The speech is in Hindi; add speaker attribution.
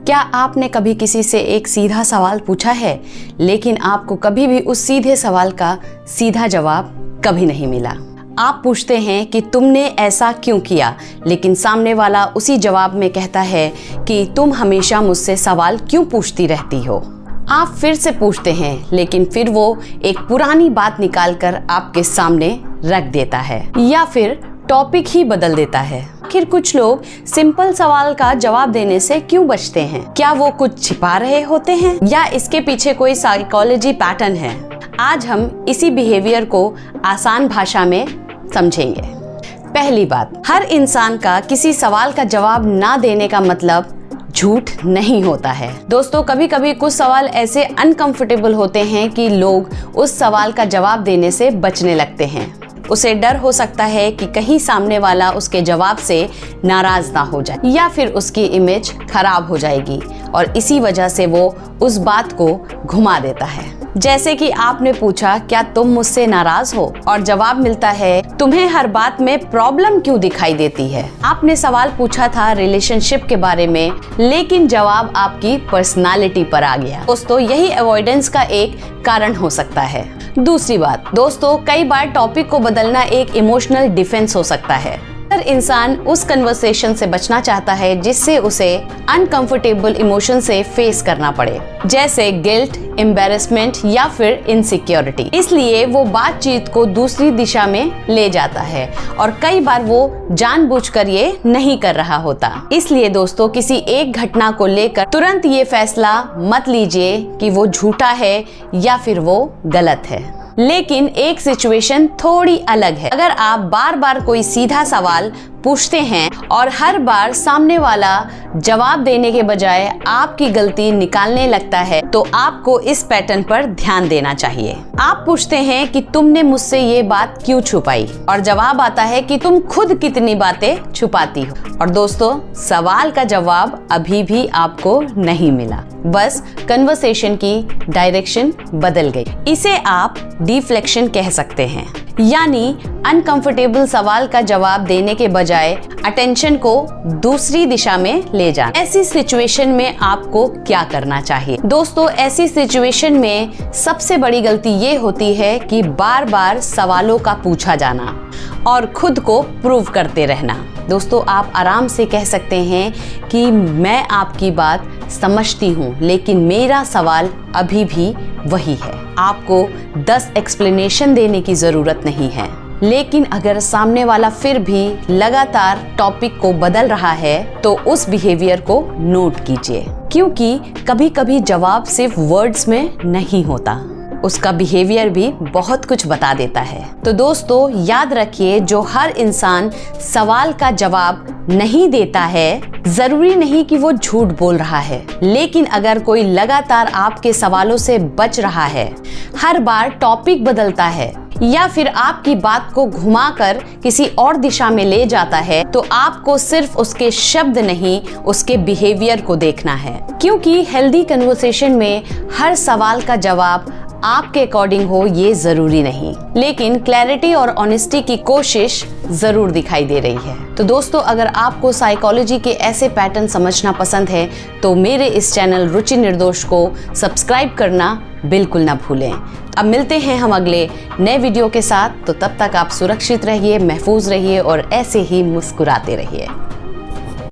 Speaker 1: क्या आपने कभी किसी से एक सीधा सवाल पूछा है, लेकिन आपको कभी भी उस सीधे सवाल का सीधा जवाब कभी नहीं मिला? आप पूछते हैं कि तुमने ऐसा क्यों किया, लेकिन सामने वाला उसी जवाब में कहता है कि तुम हमेशा मुझसे सवाल क्यों पूछती रहती हो। आप फिर से पूछते हैं, लेकिन फिर वो एक पुरानी बात निकालकर आपके सामने रख देता है या फिर टॉपिक ही बदल देता है। आखिर कुछ लोग सिंपल सवाल का जवाब देने से क्यों बचते हैं? क्या वो कुछ छिपा रहे होते हैं या इसके पीछे कोई साइकोलॉजी पैटर्न है? आज हम इसी बिहेवियर को आसान भाषा में समझेंगे। पहली बात, हर इंसान का किसी सवाल का जवाब ना देने का मतलब झूठ नहीं होता है। दोस्तों, कभी कभी कुछ सवाल ऐसे अनकंफर्टेबल होते हैं कि लोग उस सवाल का जवाब देने से बचने लगते हैं। उसे डर हो सकता है कि कहीं सामने वाला उसके जवाब से नाराज ना हो जाए या फिर उसकी इमेज खराब हो जाएगी, और इसी वजह से वो उस बात को घुमा देता है। जैसे कि आपने पूछा, क्या तुम मुझसे नाराज हो? और जवाब मिलता है, तुम्हें हर बात में प्रॉब्लम क्यों दिखाई देती है? आपने सवाल पूछा था रिलेशनशिप के बारे में, लेकिन जवाब आपकी पर्सनालिटी पर आ गया। दोस्तों, यही अवॉइडेंस का एक कारण हो सकता है। दूसरी बात, दोस्तों, कई बार टॉपिक को बदलना एक इमोशनल डिफेंस हो सकता है। हर इंसान उस कन्वर्सेशन से बचना चाहता है जिससे उसे अनकंफर्टेबल इमोशन से फेस करना पड़े, जैसे गिल्ट, एम्बैरेसमेंट या फिर इनसिक्योरिटी। इसलिए वो बातचीत को दूसरी दिशा में ले जाता है और कई बार वो जानबूझकर ये नहीं कर रहा होता। इसलिए दोस्तों, किसी एक घटना को लेकर तुरंत ये फैसला मत लीजिए कि वो झूठा है या फिर वो गलत है। लेकिन एक सिचुएशन थोड़ी अलग है। अगर आप बार बार कोई सीधा सवाल पूछते हैं और हर बार सामने वाला जवाब देने के बजाय आपकी गलती निकालने लगता है, तो आपको इस पैटर्न पर ध्यान देना चाहिए। आप पूछते हैं कि तुमने मुझसे ये बात क्यों छुपाई, और जवाब आता है कि तुम खुद कितनी बातें छुपाती हो। और दोस्तों, सवाल का जवाब अभी भी आपको नहीं मिला, बस कन्वर्सेशन की डायरेक्शन बदल गई। इसे आप डिफ्लेक्शन कह सकते हैं, यानी अनकंफर्टेबल सवाल का जवाब देने के बजाय अटेंशन को दूसरी दिशा में ले जाना। ऐसी सिचुएशन में आपको क्या करना चाहिए? दोस्तों, ऐसी सिचुएशन में सबसे बड़ी गलती ये होती है कि बार बार सवालों का पूछा जाना और खुद को प्रूव करते रहना। दोस्तों, आप आराम से कह सकते हैं कि मैं आपकी बात समझती हूँ, लेकिन मेरा सवाल अभी भी वही है। आपको 10 एक्सप्लेनेशन देने की जरूरत नहीं है। लेकिन अगर सामने वाला फिर भी लगातार टॉपिक को बदल रहा है, तो उस बिहेवियर को नोट कीजिए, क्योंकि कभी कभी जवाब सिर्फ वर्ड्स में नहीं होता, उसका बिहेवियर भी बहुत कुछ बता देता है। तो दोस्तों, याद रखिए, जो हर इंसान सवाल का जवाब नहीं देता है, जरूरी नहीं कि वो झूठ बोल रहा है। लेकिन अगर कोई लगातार आपके सवालों से बच रहा है, हर बार टॉपिक बदलता है या फिर आपकी बात को घुमाकर किसी और दिशा में ले जाता है, तो आपको सिर्फ उसके शब्द नहीं, उसके बिहेवियर को देखना है। क्योंकि हेल्दी कन्वर्सेशन में हर सवाल का जवाब आपके अकॉर्डिंग हो ये जरूरी नहीं, लेकिन क्लैरिटी और ऑनेस्टी की कोशिश जरूर दिखाई दे रही है। तो दोस्तों, अगर आपको साइकोलॉजी के ऐसे पैटर्न समझना पसंद है, तो मेरे इस चैनल रुचि निर्दोष को सब्सक्राइब करना बिल्कुल ना भूलें। अब मिलते हैं हम अगले नए वीडियो के साथ। तो तब तक आप सुरक्षित रहिए, महफूज रहिए और ऐसे ही मुस्कुराते रहिए।